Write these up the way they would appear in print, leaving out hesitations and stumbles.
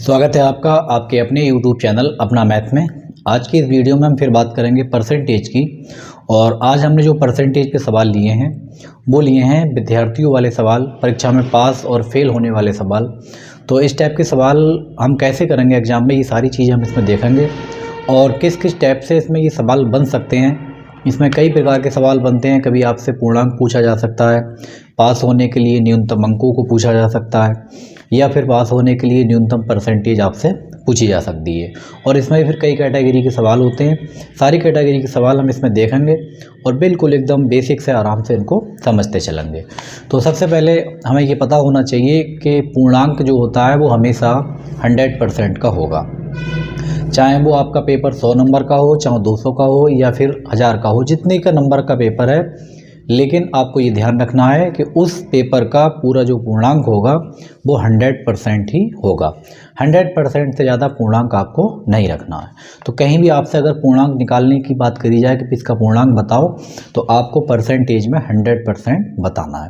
स्वागत है आपका आपके अपने YouTube चैनल अपना मैथ में। आज की इस वीडियो में हम फिर बात करेंगे परसेंटेज की। और आज हमने जो परसेंटेज के सवाल लिए हैं वो लिए हैं विद्यार्थियों वाले सवाल, परीक्षा में पास और फेल होने वाले सवाल। तो इस टाइप के सवाल हम कैसे करेंगे एग्ज़ाम में, ये सारी चीज़ें हम इसमें देखेंगे और किस किस टाइप से इसमें ये सवाल बन सकते हैं। इसमें कई प्रकार के सवाल बनते हैं। कभी आपसे पूर्णांक पूछा जा सकता है, पास होने के लिए न्यूनतम अंकों को पूछा जा सकता है, या फिर पास होने के लिए न्यूनतम परसेंटेज आपसे पूछी जा सकती है। और इसमें फिर कई कैटेगरी के सवाल होते हैं। सारी कैटेगरी के सवाल हम इसमें देखेंगे और बिल्कुल एकदम बेसिक से आराम से इनको समझते चलेंगे। तो सबसे पहले हमें ये पता होना चाहिए कि पूर्णांक जो होता है वो हमेशा 100% का होगा। चाहे वो आपका पेपर 100 नंबर का हो, चाहे 200 का हो या फिर 1000 का हो, जितने का नंबर का पेपर है, लेकिन आपको ये ध्यान रखना है कि उस पेपर का पूरा जो पूर्णांक होगा वो 100% ही होगा। 100% से ज़्यादा पूर्णांक आपको नहीं रखना है। तो कहीं भी आपसे अगर पूर्णांक निकालने की बात करी जाए कि इसका पूर्णांक बताओ, तो आपको परसेंटेज में 100% बताना है।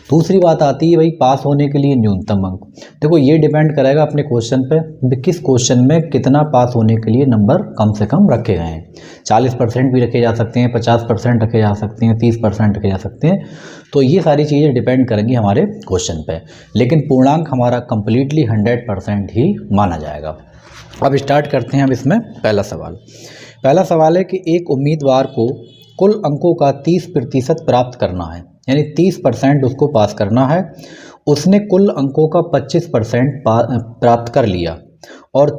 दूसरी बात आती है भाई पास होने के लिए न्यूनतम अंक। देखो ये डिपेंड करेगा अपने क्वेश्चन पे, किस क्वेश्चन में कितना पास होने के लिए नंबर कम से कम रखे गए हैं। 40% भी रखे जा सकते हैं, 50% रखे जा सकते हैं, 30% रखे जा सकते हैं। तो ये सारी चीज़ें डिपेंड करेंगी हमारे क्वेश्चन पे, लेकिन पूर्णांक हमारा कंप्लीटली 100% ही माना जाएगा। अब स्टार्ट करते हैं। अब इसमें पहला सवाल है कि एक उम्मीदवार को कुल अंकों का 30% प्राप्त करना है, यानी 30% उसको पास करना है। उसने कुल अंकों का 25% प्राप्त कर लिया और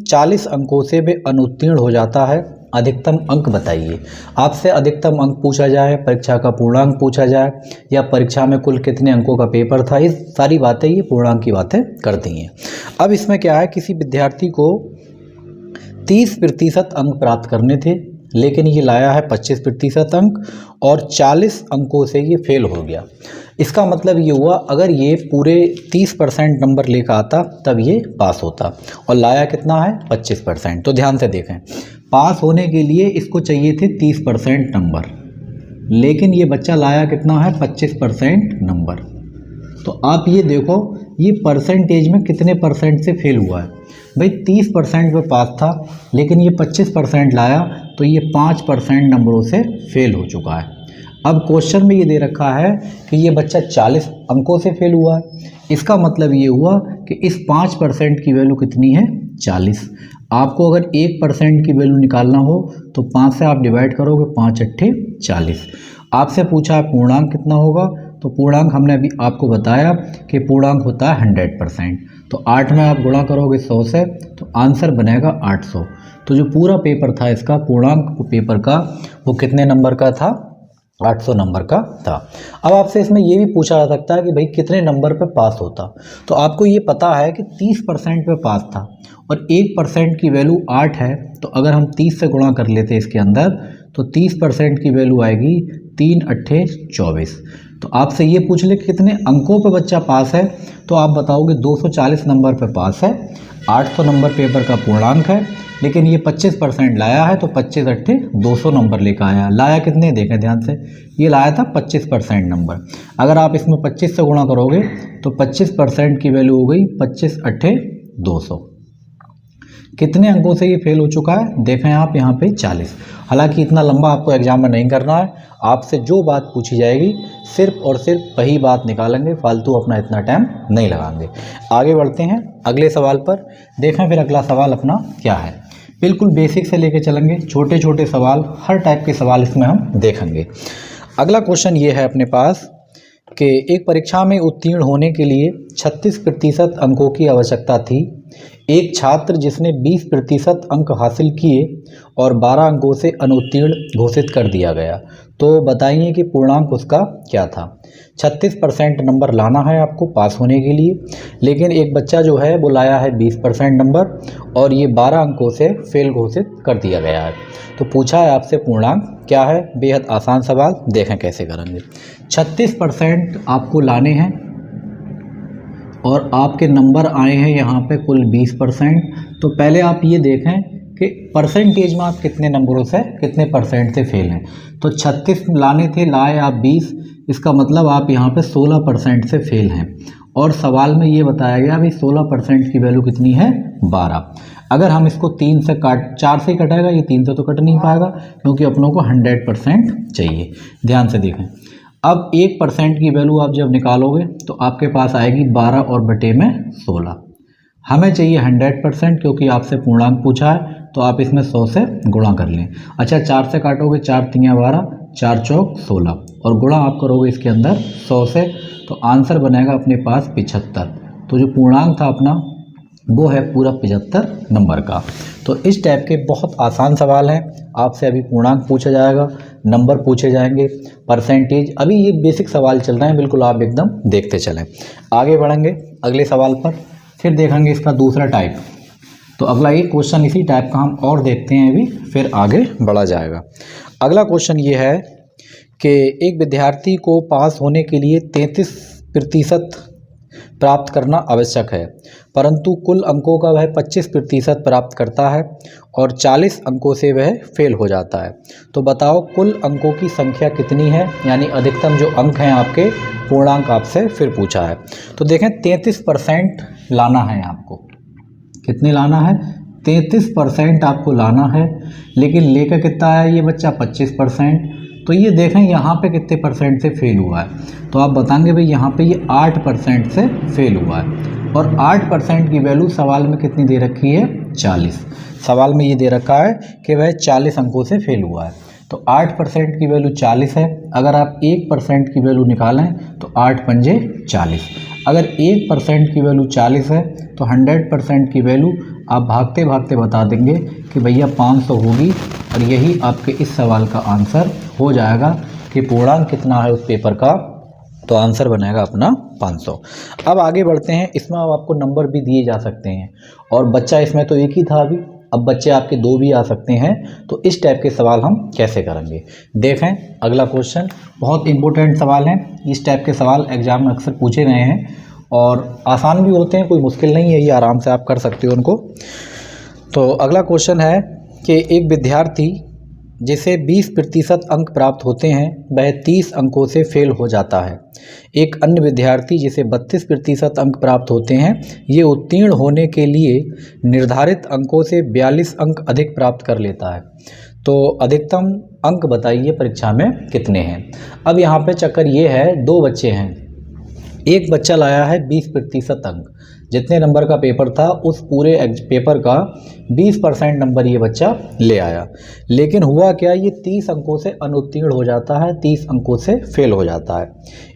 40 अंकों से वे अनुत्तीर्ण हो जाता है। अधिकतम अंक बताइए। आपसे अधिकतम अंक पूछा जाए, परीक्षा का पूर्णांक पूछा जाए, या परीक्षा में कुल कितने अंकों का पेपर था, ये सारी बातें ये पूर्णांक की बातें करती हैं। अब इसमें क्या है, किसी विद्यार्थी को 30% अंक प्राप्त करने थे, लेकिन ये लाया है 25% अंक और 40 अंकों से ये फेल हो गया। इसका मतलब ये हुआ अगर ये पूरे 30% नंबर लेकर आता तब ये पास होता, और लाया कितना है 25%। तो ध्यान से देखें, पास होने के लिए इसको चाहिए थे 30% नंबर, लेकिन ये बच्चा लाया कितना है 25% नंबर। तो आप ये देखो ये परसेंटेज में कितने परसेंट से फेल हुआ है। भाई 30% पे पास था, लेकिन ये 25% लाया, तो ये 5% नंबरों से फेल हो चुका है। अब क्वेश्चन में ये दे रखा है कि ये बच्चा 40 अंकों से फेल हुआ है। इसका मतलब ये हुआ कि इस 5% की वैल्यू कितनी है 40। आपको अगर 1% की वैल्यू निकालना हो तो 5 से आप डिवाइड करोगे, 5 अट्ठे 40। आपसे पूछा पूर्णांक कितना होगा, तो पूर्णांक हमने अभी आपको बताया कि पूर्णांक होता है 100%। तो 8 में आप गुणा करोगे 100 से, तो आंसर बनेगा 800। तो जो पूरा पेपर था इसका पूर्णांक पेपर का वो कितने नंबर का था, 800 नंबर का था। अब आपसे इसमें ये भी पूछा जा सकता है कि भाई कितने नंबर पे पास होता। तो आपको ये पता है कि 30% पे पास था और 1% की वैल्यू 8 है, तो अगर हम 30 से गुणा कर लेते इसके अंदर, तो 30% की वैल्यू आएगी 3 अट्ठे 24। तो आपसे ये पूछ ले कितने अंकों पे बच्चा पास है, तो आप बताओगे 240 नंबर पे पास है। 800 नंबर पेपर का पूर्णांक है, लेकिन ये 25% लाया है, तो 25 अट्ठे 200 नंबर लेकर आया। लाया कितने देखें ध्यान से, ये लाया था 25% नंबर। अगर आप इसमें 25 से गुणा करोगे तो 25% की वैल्यू हो गई 25 अट्ठे 200। कितने अंकों से ये फेल हो चुका है देखें आप यहाँ पे 40। हालांकि इतना लंबा आपको एग्जाम में नहीं करना है, आपसे जो बात पूछी जाएगी सिर्फ और सिर्फ वही बात निकालेंगे, फालतू अपना इतना टाइम नहीं लगाएंगे। आगे बढ़ते हैं अगले सवाल पर। देखें फिर अगला सवाल अपना क्या है। बिल्कुल बेसिक से लेके चलेंगे, छोटे छोटे सवाल, हर टाइप के सवाल इसमें हम देखेंगे। अगला क्वेश्चन ये है अपने पास कि एक परीक्षा में उत्तीर्ण होने के लिए 36% अंकों की आवश्यकता थी। एक छात्र जिसने 20% अंक हासिल किए और 12 अंकों से अनुत्तीर्ण घोषित कर दिया गया, तो बताइए कि पूर्णांक उसका क्या था। 36% नंबर लाना है आपको पास होने के लिए, लेकिन एक बच्चा जो है वो लाया है 20% नंबर और ये 12 अंकों से फेल घोषित कर दिया गया है। तो पूछा है आपसे पूर्णांक क्या है। बेहद आसान सवाल, देखें कैसे करेंगे। 36% आपको लाने हैं और आपके नंबर आए हैं यहाँ पे कुल 20%। तो पहले आप ये देखें कि परसेंटेज में आप कितने नंबरों से कितने परसेंट से फेल हैं। तो 36 लाने थे, लाए आप 20, इसका मतलब आप यहाँ पे 16% से फेल हैं। और सवाल में ये बताया गया भाई 16% की वैल्यू कितनी है 12। अगर हम इसको 4 से ही कटेगा, ये 3 से तो कट नहीं पाएगा क्योंकि अपनों को 100% चाहिए। ध्यान से देखें, अब 1% की वैल्यू आप जब निकालोगे तो आपके पास आएगी 12 और बटे में 16। हमें चाहिए 100% क्योंकि आपसे पूर्णांक पूछा है, तो आप इसमें 100 से गुणा कर लें। अच्छा, 4 से काटोगे, 4 तियाँ 12, 4 चौक 16 और गुणा आप करोगे इसके अंदर 100 से, तो आंसर बनेगा अपने पास 75। तो जो पूर्णांक था अपना वो है पूरा 75 नंबर का। तो इस टाइप के बहुत आसान सवाल हैं। आपसे अभी पूर्णांक पूछा जाएगा, नंबर पूछे जाएंगे, परसेंटेज, अभी ये बेसिक सवाल चल रहे हैं, बिल्कुल आप एकदम देखते चलें। आगे बढ़ेंगे अगले सवाल पर, फिर देखेंगे इसका दूसरा टाइप। तो अगला एक क्वेश्चन इसी टाइप का हम और देखते हैं अभी, फिर आगे बढ़ा जाएगा। अगला क्वेश्चन ये है कि एक विद्यार्थी को पास होने के लिए 33% प्राप्त करना आवश्यक है, परंतु कुल अंकों का वह 25% प्राप्त करता है और 40 अंकों से वह फेल हो जाता है। तो बताओ कुल अंकों की संख्या कितनी है, यानी अधिकतम जो अंक हैं आपके, पूर्णांक आपसे फिर पूछा है। तो देखें 33% लाना है आपको। कितने लाना है? 33% आपको लाना है, लेकिन लेकर कितना आया ये बच्चा 25%। तो ये देखें यहाँ पे कितने परसेंट से फेल हुआ है, तो आप बताएंगे भाई यहाँ पे ये 8% से फेल हुआ है। और 8% की वैल्यू सवाल में कितनी दे रखी है? 40। सवाल में ये दे रखा है कि वह 40 अंकों से फेल हुआ है। तो 8% की वैल्यू 40 है। अगर आप 1% की वैल्यू निकालें तो 8 पंजे 40। अगर 1% की वैल्यू 40 है तो 100% की वैल्यू आप भागते भागते बता देंगे कि भैया 500 होगी, और यही आपके इस सवाल का आंसर हो जाएगा कि पूर्णांक कितना है उस पेपर का। तो आंसर बनेगा अपना 500। अब आगे बढ़ते हैं। इसमें अब आपको नंबर भी दिए जा सकते हैं, और बच्चा इसमें तो एक ही था अभी, अब बच्चे आपके 2 भी आ सकते हैं। तो इस टाइप के सवाल हम कैसे करेंगे, देखें अगला क्वेश्चन। बहुत इंपॉर्टेंट सवाल हैं, इस टाइप के सवाल एग्जाम में अक्सर पूछे गए हैं और आसान भी होते हैं, कोई मुश्किल नहीं है, ये आराम से आप कर सकते हो उनको। तो अगला क्वेश्चन है कि एक विद्यार्थी जिसे 20% अंक प्राप्त होते हैं वह 30 अंकों से फेल हो जाता है। एक अन्य विद्यार्थी जिसे 32% अंक प्राप्त होते हैं, ये उत्तीर्ण होने के लिए निर्धारित अंकों से 42 अंक अधिक प्राप्त कर लेता है। तो अधिकतम अंक बताइए परीक्षा में कितने हैं। अब यहाँ पे चक्कर ये है, 2 बच्चे हैं। एक बच्चा लाया है 20% अंक, जितने नंबर का पेपर था उस पूरे पेपर का 20% नंबर ये बच्चा ले आया। लेकिन हुआ क्या, ये 30 अंकों से अनुत्तीर्ण हो जाता है, 30 अंकों से फेल हो जाता है।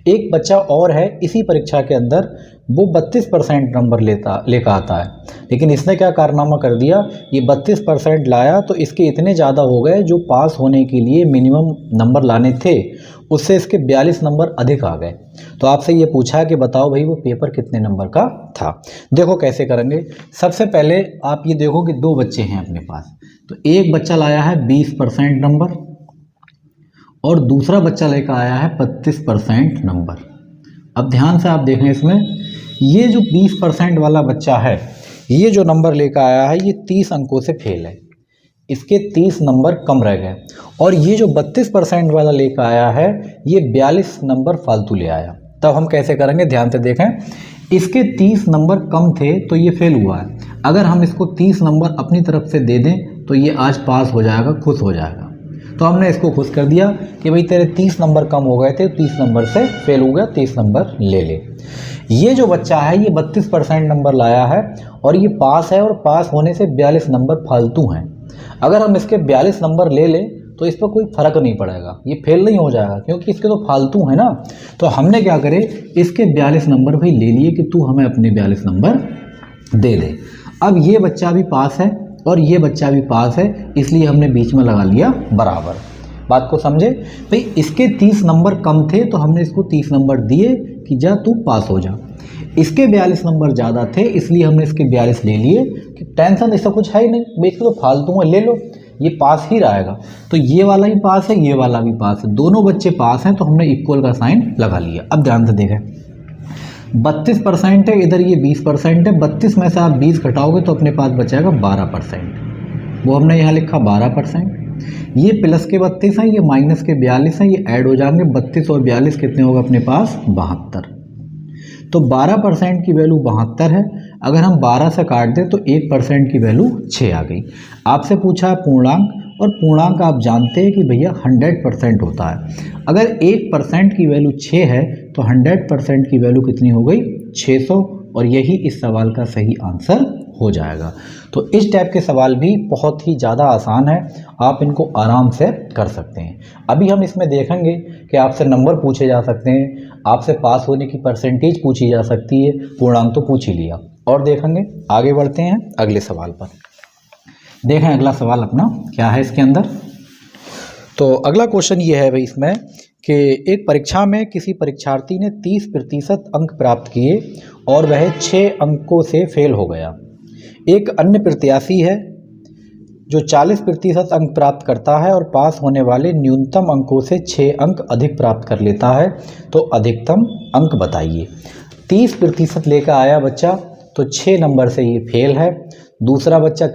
एक बच्चा और है इसी परीक्षा के अंदर, वो 32% नंबर लेकर आता है, लेकिन इसने क्या कारनामा कर दिया, ये 32% लाया तो इसके इतने ज़्यादा हो गए जो पास होने के लिए मिनिमम नंबर लाने थे, उससे इसके 42 नंबर अधिक आ गए। तो आपसे ये पूछा कि बताओ भाई वो पेपर कितने नंबर का था। देखो कैसे करेंगे। सबसे पहले आप ये देखो कि 2 बच्चे हैं अपने पास, तो एक बच्चा लाया है 20% नंबर और दूसरा बच्चा लेकर आया है 32% नंबर। अब ध्यान से आप देखें, इसमें ये जो 20% वाला बच्चा है, ये जो नंबर लेकर आया है ये 30 अंकों से फेल है, इसके 30 नंबर कम रह गए। और ये जो 32% वाला लेकर आया है ये 42 नंबर फालतू ले आया। तब हम कैसे करेंगे, ध्यान से देखें। इसके 30 नंबर कम थे तो ये फेल हुआ है, अगर हम इसको 30 नंबर अपनी तरफ से दे दें तो ये आज पास हो जाएगा, खुश हो जाएगा। तो हमने इसको खुश कर दिया कि भाई तेरे 30 नंबर कम हो गए थे, 30 नंबर से फेल हो गया, 30 नंबर ले ले। ये जो बच्चा है ये 32% नंबर लाया है और ये पास है, और पास होने से 42 नंबर फालतू हैं। अगर हम इसके 42 नंबर ले लें तो इस पर कोई फ़र्क नहीं पड़ेगा, ये फेल नहीं हो जाएगा क्योंकि इसके तो फालतू है ना। तो हमने क्या करे, इसके 42 नंबर भाई ले लिए कि तू हमें अपने 42 नंबर दे दे। अब ये बच्चा भी पास है और ये बच्चा भी पास है, इसलिए हमने बीच में लगा लिया बराबर। बात को समझे भाई, इसके 30 नंबर कम थे तो हमने इसको 30 नंबर दिए कि जा तू पास हो जा। इसके 42 नंबर ज़्यादा थे इसलिए हमने इसके 42 ले लिए कि टेंशन ऐसा कुछ है ही नहीं, बेच लो, फालतू में ले लो, ये पास ही रहेगा। तो ये वाला ही पास है, ये वाला भी पास है, दोनों बच्चे पास हैं, तो हमने इक्वल का साइन लगा लिया। अब ध्यान से देखें, 32% है, इधर ये 20% है, 32 में से आप 20 घटाओगे तो अपने पास बचेगा 12%, वो हमने यहाँ लिखा 12%। ये प्लस के 32 हैं, ये माइनस के 42 हैं, ये ऐड हो जाएंगे, 32 और 42 कितने होगा अपने पास 72। तो 12% की वैल्यू 72 है। अगर हम 12 से काट दें तो 1% की वैल्यू 6 आ गई। आपसे पूछा है पूर्णांक, और पूर्णांक आप जानते हैं कि भैया 100% होता है। अगर 1% की वैल्यू 6 है तो 100% की वैल्यू कितनी हो गई? 600, और यही इस सवाल का सही आंसर हो जाएगा। तो इस टाइप के सवाल भी बहुत ही ज़्यादा आसान है, आप इनको आराम से कर सकते हैं। अभी हम इसमें देखेंगे कि आपसे नंबर पूछे जा सकते हैं, आपसे पास होने की परसेंटेज पूछी जा सकती है, पूर्णांक तो पूछ ही लिया। और देखेंगे, आगे बढ़ते हैं अगले सवाल पर। देखें अगला सवाल अपना क्या है इसके अंदर। तो अगला क्वेश्चन ये है भाई इसमें कि एक परीक्षा में किसी परीक्षार्थी ने 30% अंक प्राप्त किए और वह 6 अंकों से फेल हो गया। एक अन्य प्रत्याशी है जो 40% अंक प्राप्त करता है और पास होने वाले न्यूनतम अंकों से 6 अंक अधिक प्राप्त कर लेता है, तो अधिकतम अंक बताइए। 30% लेकर आया बच्चा तो 6 नंबर से ये फेल है। दूसरा बच्चा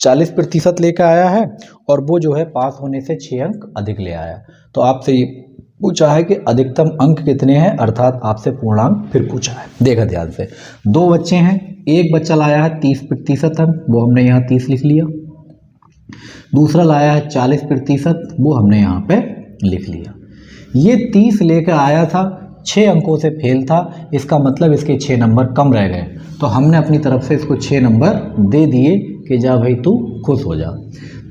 40% लेकर आया है और वो जो है पास होने से 6 अंक अधिक ले आया। तो आपसे ये पूछा है कि अधिकतम अंक कितने हैं, अर्थात आपसे पूर्णांक फिर पूछा है। देखा ध्यान से, 2 बच्चे हैं, एक बच्चा लाया है 30% अंक, वो हमने यहाँ 30 लिख लिया। दूसरा लाया है 40%, वो हमने यहाँ पे लिख लिया। ये 30 लेकर आया था, 6 अंकों से फेल था, इसका मतलब इसके 6 नंबर कम रह गए। तो हमने अपनी तरफ से इसको 6 नंबर दे दिए कि जा भाई तू खुश हो जा।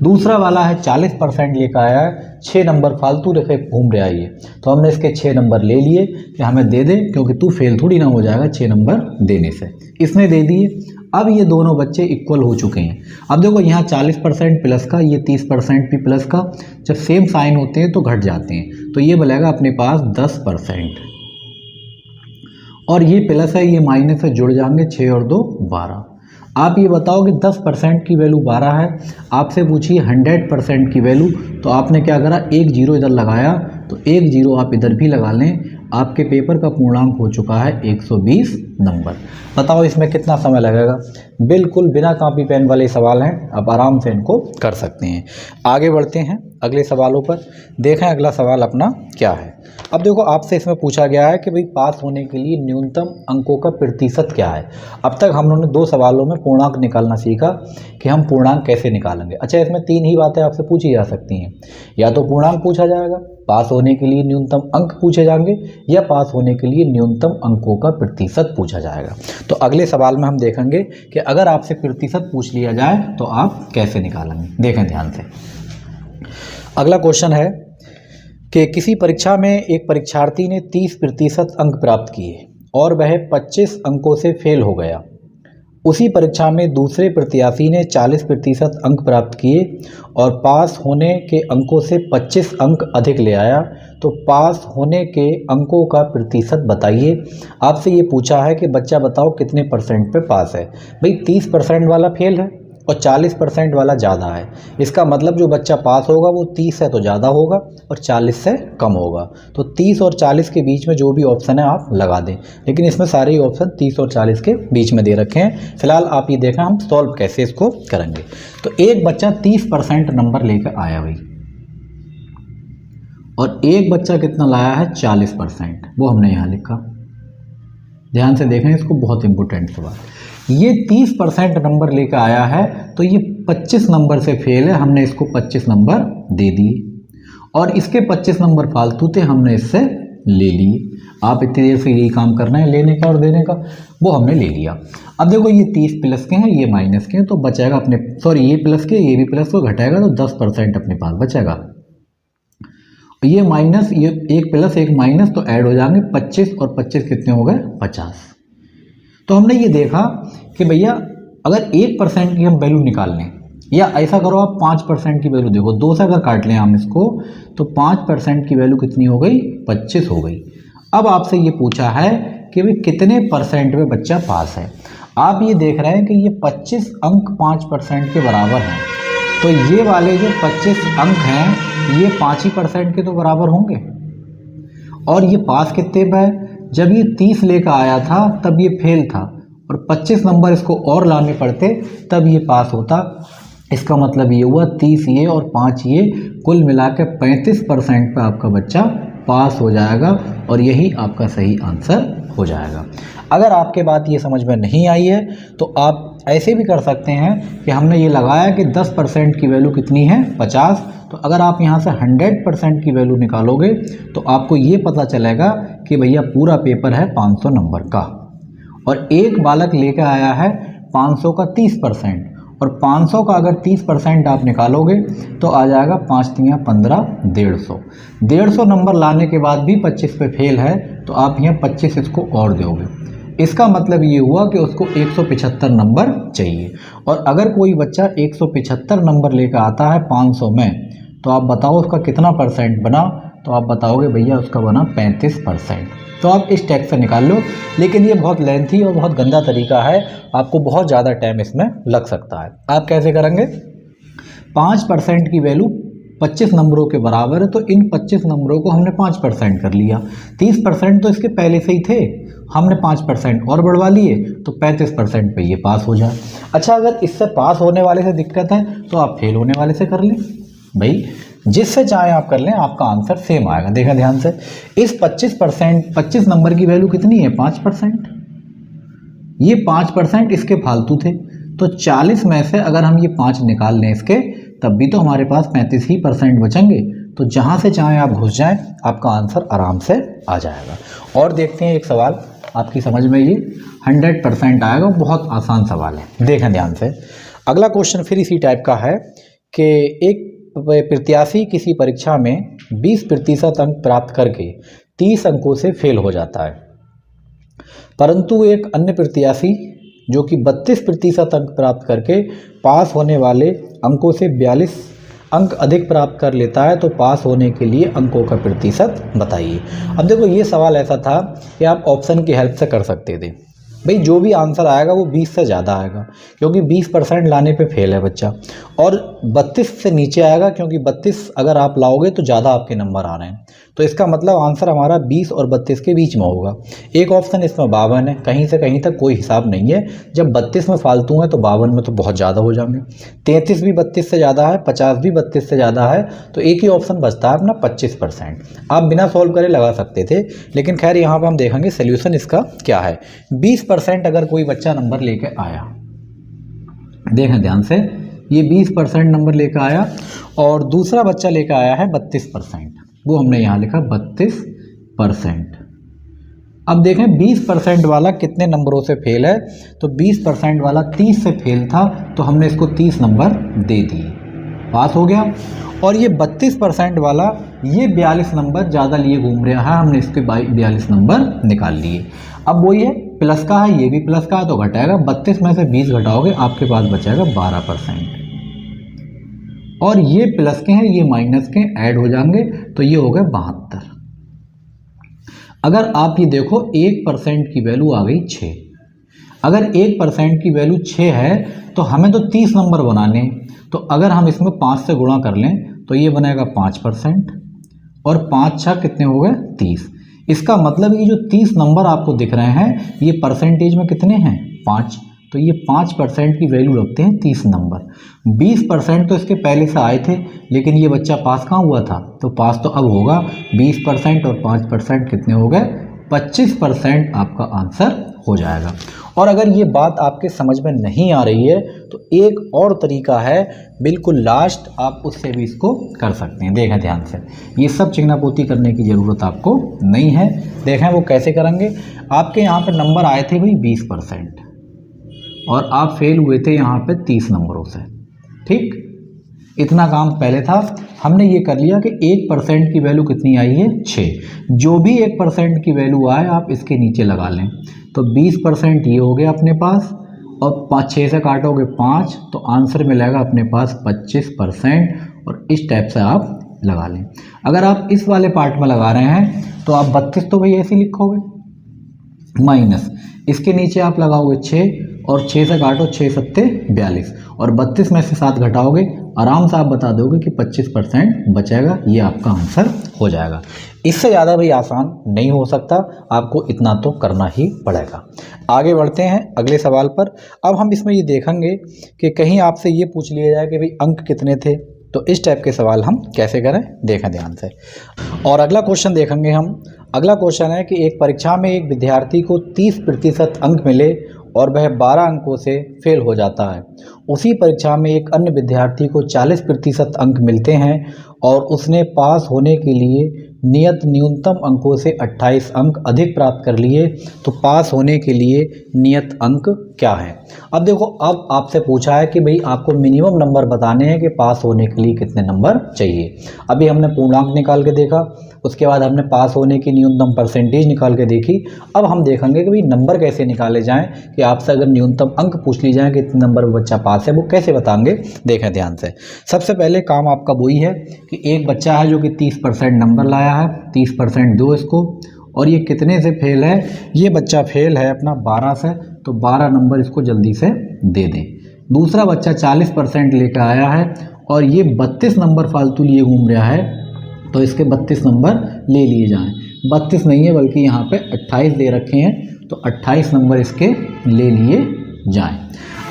दूसरा वाला है 40% लेकर आया है, 6 नंबर फालतू रखे घूम रहा है ये, तो हमने इसके 6 नंबर ले लिए कि हमें दे दे, क्योंकि तू फेल थोड़ी ना हो जाएगा 6 नंबर देने से। इसने दे दिए। अब ये दोनों बच्चे इक्वल हो चुके हैं। अब देखो यहाँ 40% प्लस का, ये 30% भी प्लस का, जब सेम साइन होते हैं तो घट जाते हैं, तो ये बोलेगा अपने पास 10%, और ये प्लस है ये माइनस है, जुड़ जाएंगे 6 और 2 12। आप ये बताओ कि 10% की वैल्यू 12 है, आपसे पूछिए 100% की वैल्यू, तो आपने क्या करा, एक जीरो इधर लगाया, तो एक जीरो आप इधर भी लगा लें, आपके पेपर का पूर्णांक हो चुका है 120 नंबर। बताओ इसमें कितना समय लगेगा? बिल्कुल बिना कॉपी पेन वाले सवाल हैं, आप आराम से इनको कर सकते हैं। आगे बढ़ते हैं अगले सवालों पर। देखें अगला सवाल अपना क्या है। अब देखो आपसे इसमें पूछा गया है कि भाई पास होने के लिए न्यूनतम अंकों का प्रतिशत क्या है। अब तक हम लोगों ने 2 सवालों में पूर्णांक निकालना सीखा कि हम पूर्णांक कैसे निकालेंगे। अच्छा, इसमें 3 ही बातें आपसे पूछी जा सकती हैं, या तो पूर्णांक पूछा जाएगा, पास होने के लिए न्यूनतम अंक पूछे जाएंगे, या पास होने के लिए न्यूनतम अंकों का प्रतिशत पूछा जाएगा। तो अगले सवाल में हम देखेंगे कि अगर आपसे प्रतिशत पूछ लिया जाए तो आप कैसे निकालेंगे। देखें ध्यान से, अगला क्वेश्चन है कि किसी परीक्षा में एक परीक्षार्थी ने 30% अंक प्राप्त किए और वह 25 अंकों से फेल हो गया। उसी परीक्षा में दूसरे प्रत्याशी ने 40% अंक प्राप्त किए और पास होने के अंकों से 25 अंक अधिक ले आया, तो पास होने के अंकों का प्रतिशत बताइए। आपसे ये पूछा है कि बच्चा बताओ कितने परसेंट पे पास है। भाई 30% वाला फेल है और 40% वाला ज़्यादा है, इसका मतलब जो बच्चा पास होगा वो 30 से तो ज़्यादा होगा और 40 से कम होगा। तो 30 और 40 के बीच में जो भी ऑप्शन है आप लगा दें, लेकिन इसमें सारे ही ऑप्शन 30 और 40 के बीच में दे रखे हैं। फिलहाल आप ये देखें हम सॉल्व कैसे इसको करेंगे। तो एक बच्चा 30% नंबर लेकर आया भाई, और एक बच्चा कितना लाया है 40%, वो हमने यहाँ लिखा। ध्यान से देखें इसको, बहुत इंपॉर्टेंट सवाल। ये 30% नंबर लेकर आया है तो ये 25 नंबर से फेल है, हमने इसको 25 नंबर दे दिए, और इसके 25 नंबर फालतू थे, हमने इससे ले लिए। आप इतनी देर से यही काम करना है, लेने का और देने का, वो हमने ले लिया। अब देखो ये 30 प्लस के हैं, ये माइनस के हैं, तो बचेगा अपने, सॉरी ये प्लस के, ये भी प्लस को घटाएगा तो 10% अपने पास बचेगा। ये माइनस, ये एक प्लस एक माइनस, तो ऐड हो जाएंगे 25 और 25 कितने हो गए 50। तो हमने ये देखा कि भैया अगर 1% की हम वैल्यू निकाल लें, या ऐसा करो आप 5% की वैल्यू देखो, 2 से अगर काट लें हम इसको, तो 5% की वैल्यू कितनी हो गई 25 हो गई। अब आपसे ये पूछा है कि भाई कितने परसेंट में बच्चा पास है। आप ये देख रहे हैं कि ये 25 अंक 5% के बराबर हैं, तो ये वाले जो 25 अंक हैं ये 5% के तो बराबर होंगे। और ये पास कितने पे है, जब ये 30 लेकर आया था तब ये फेल था, और 25 नंबर इसको और लाने पड़ते तब ये पास होता। इसका मतलब ये हुआ 30 ये और 5 ये, कुल मिला के 35% पे आपका बच्चा पास हो जाएगा और यही आपका सही आंसर हो जाएगा। अगर आपके बात ये समझ में नहीं आई है तो आप ऐसे भी कर सकते हैं कि हमने ये लगाया कि 10% की वैल्यू कितनी है 50, तो अगर आप यहाँ से 100% की वैल्यू निकालोगे तो आपको ये पता चलेगा कि भैया पूरा पेपर है 500 नंबर का, और एक बालक लेकर आया है 500 का 30%, और 500 का अगर 30% आप निकालोगे तो आ जाएगा 5 तियाँ 15, 150 नंबर लाने के बाद भी 25 पे फेल है तो आप यहाँ 25 इसको और दोगे। इसका मतलब ये हुआ कि उसको 175 नंबर चाहिए, और अगर कोई बच्चा 175 नंबर लेकर आता है 500 में तो आप बताओ उसका कितना परसेंट बना, तो आप बताओगे भैया उसका बना 35%। तो आप इस टैक्स से निकाल लो, लेकिन ये बहुत लेंथी और बहुत गंदा तरीका है, आपको बहुत ज़्यादा टाइम इसमें लग सकता है। आप कैसे करेंगे, 5% की वैल्यू 25 नंबरों के बराबर है, तो इन 25 नंबरों को हमने 5% कर लिया। 30% तो इसके पहले से ही थे, हमने 5% और बढ़वा लिए तो 35% पे ये पास हो जाए। अच्छा, अगर इससे पास होने वाले से दिक्कत है तो आप फेल होने वाले से कर लें। भाई जिससे चाहे आप कर लें, आपका आंसर सेम आएगा। देखा ध्यान से, इस 25 नंबर की वैल्यू कितनी है 5%, ये 5% इसके फालतू थे, तो 40 में से अगर हम ये 5 निकाल लें इसके, तब भी तो हमारे पास 35% बचेंगे। तो जहाँ से चाहे आप घुस जाएं, आपका आंसर आराम से आ जाएगा। और देखते हैं एक सवाल आपकी समझ में ये 100% आएगा, बहुत आसान सवाल है। देखें ध्यान से, अगला क्वेश्चन फिर इसी टाइप का है कि एक प्रत्याशी किसी परीक्षा में 20% अंक प्राप्त करके 30 अंकों से फेल हो जाता है, परंतु एक अन्य प्रत्याशी जो कि 32% अंक प्राप्त करके पास होने वाले अंकों से 42 अंक अधिक प्राप्त कर लेता है, तो पास होने के लिए अंकों का प्रतिशत बताइए। अब देखो, ये सवाल ऐसा था कि आप ऑप्शन की हेल्प से कर सकते थे। भाई जो भी आंसर आएगा वो 20 से ज़्यादा आएगा, क्योंकि 20% लाने पे फेल है बच्चा, और 32 से नीचे आएगा, क्योंकि 32 अगर आप लाओगे तो ज़्यादा आपके नंबर आ रहे हैं। तो इसका मतलब आंसर हमारा 20 और 32 के बीच में होगा। एक ऑप्शन इसमें 52 है, कहीं से कहीं तक कोई हिसाब नहीं है। जब 32 में फालतू है तो 52 में तो बहुत ज़्यादा हो जाएंगे। 33 भी 32 से ज़्यादा है, 50 भी 32 से ज़्यादा है, तो एक ही ऑप्शन बचता है अपना 25%। आप बिना सॉल्व करे लगा सकते थे, लेकिन खैर यहाँ पर हम देखेंगे सोल्यूशन इसका क्या है। 20% अगर कोई बच्चा नंबर लेकर आया, देखें ध्यान से, ये 20% नंबर लेकर आया, और दूसरा बच्चा लेकर आया है 32%, वो हमने यहाँ लिखा 32%। अब देखें 20% वाला कितने नंबरों से फेल है, तो 20% वाला 30 से फेल था, तो हमने इसको 30 नंबर दे दिए, पास हो गया। और ये 32% वाला ये 42 नंबर ज़्यादा लिए घूम रहा है, हमने इसके 42 नंबर निकाल लिए। अब वो ये प्लस का है, ये भी प्लस का है, तो घटाएगा। 32 में से 20 घटाओगे, आपके पास बचेगा 12%। और ये प्लस के हैं, ये माइनस के ऐड हो जाएंगे, तो ये हो गए 72। अगर आप ये देखो 1% की वैल्यू आ गई 6। अगर 1% की वैल्यू 6 है तो हमें तो 30 नंबर बनाने, तो अगर हम इसमें 5 से गुणा कर लें तो ये बनेगा 5%, और 5 6 कितने हो गए 30। इसका मतलब ये जो 30 नंबर आपको दिख रहे हैं, ये परसेंटेज में कितने हैं 5, तो ये 5% की वैल्यू रखते हैं 30 नंबर। 20% तो इसके पहले से आए थे, लेकिन ये बच्चा पास कहाँ हुआ था, तो पास तो अब होगा। 20% और 5% कितने हो गए 25% आपका आंसर हो जाएगा। और अगर ये बात आपके समझ में नहीं आ रही है तो एक और तरीका है, बिल्कुल लास्ट, आप उससे भी इसको कर सकते हैं। देखें ध्यान से, ये सब चिकनापोती करने की ज़रूरत आपको नहीं है। देखें वो कैसे करेंगे। आपके यहाँ पे नंबर आए थे भाई 20%, और आप फेल हुए थे यहाँ पे 30 नंबरों से, ठीक। इतना काम पहले था, हमने ये कर लिया कि 1% की वैल्यू कितनी आई है 6। जो भी 1% की वैल्यू आए आप इसके नीचे लगा लें, तो 20% ये हो गया अपने पास, और 6 से काटोगे 5, तो आंसर मिलेगा अपने पास 25%। और इस टाइप से आप लगा लें। अगर आप इस वाले पार्ट में लगा रहे हैं तो आप 32 तो भाई ऐसे लिखोगे, माइनस इसके नीचे आप लगाओगे 6, और 6 से काटो, 6 सत्ते 42, और 32 में से 7 घटाओगे, आराम से आप बता दोगे कि 25% बचेगा। ये आपका आंसर हो जाएगा। इससे ज़्यादा भी आसान नहीं हो सकता, आपको इतना तो करना ही पड़ेगा। आगे बढ़ते हैं अगले सवाल पर। अब हम इसमें ये देखेंगे कि कहीं आपसे ये पूछ लिया जाए कि भाई अंक कितने थे, तो इस टाइप के सवाल हम कैसे करें देखें ध्यान से। और अगला क्वेश्चन देखेंगे हम। अगला क्वेश्चन है कि एक परीक्षा में एक विद्यार्थी को 30% अंक मिले और वह 12 अंकों से फेल हो जाता है। उसी परीक्षा में एक अन्य विद्यार्थी को 40% अंक मिलते हैं और उसने पास होने के लिए नियत न्यूनतम अंकों से 28 अंक अधिक प्राप्त कर लिए, तो पास होने के लिए नियत अंक क्या है। अब देखो, अब आपसे पूछा है कि भाई आपको मिनिमम नंबर बताने हैं कि पास होने के लिए कितने नंबर चाहिए। अभी हमने पूर्णांक निकाल के देखा, उसके बाद हमने पास होने की न्यूनतम परसेंटेज निकाल के देखी। अब हम देखेंगे कि भाई नंबर कैसे निकाले जाएं, कि आपसे अगर न्यूनतम अंक पूछ ली जाए कि कितने नंबर में बच्चा पास है, वो कैसे बताएंगे देखें ध्यान से। सबसे पहले काम आपका वही है कि एक बच्चा है जो कि 30% नंबर लाया है, 30% दो इसको, और ये कितने से फेल है, ये बच्चा फेल है अपना 12 से, तो 12 नंबर इसको जल्दी से दे दें। दूसरा बच्चा 40% लेकर आया है और ये 32 नंबर फालतू लिए घूम रहा है, तो इसके 32 नंबर ले लिए जाएं। 32 नहीं है बल्कि यहाँ पे 28 दे रखे हैं, तो 28 नंबर इसके ले लिए जाएं।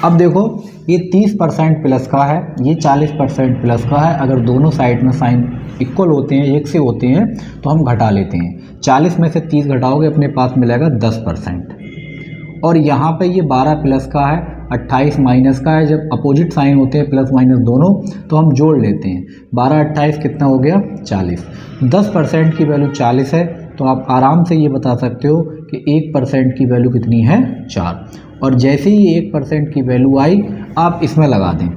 अब देखो, ये 30% प्लस का है, ये 40% प्लस का है। अगर दोनों साइड में साइन इक्वल होते हैं, एक से होते हैं, तो हम घटा लेते हैं। 40 में से 30 घटाओगे अपने पास मिलेगा 10%। और यहाँ पे ये 12 प्लस का है, 28 माइनस का है। जब अपोजिट साइन होते हैं प्लस माइनस दोनों, तो हम जोड़ लेते हैं। 12 28 कितना हो गया 40। 10% की वैल्यू 40 है, तो आप आराम से ये बता सकते हो कि 1% की वैल्यू कितनी है 4। और जैसे ही 1% की वैल्यू आई, आप इसमें लगा दें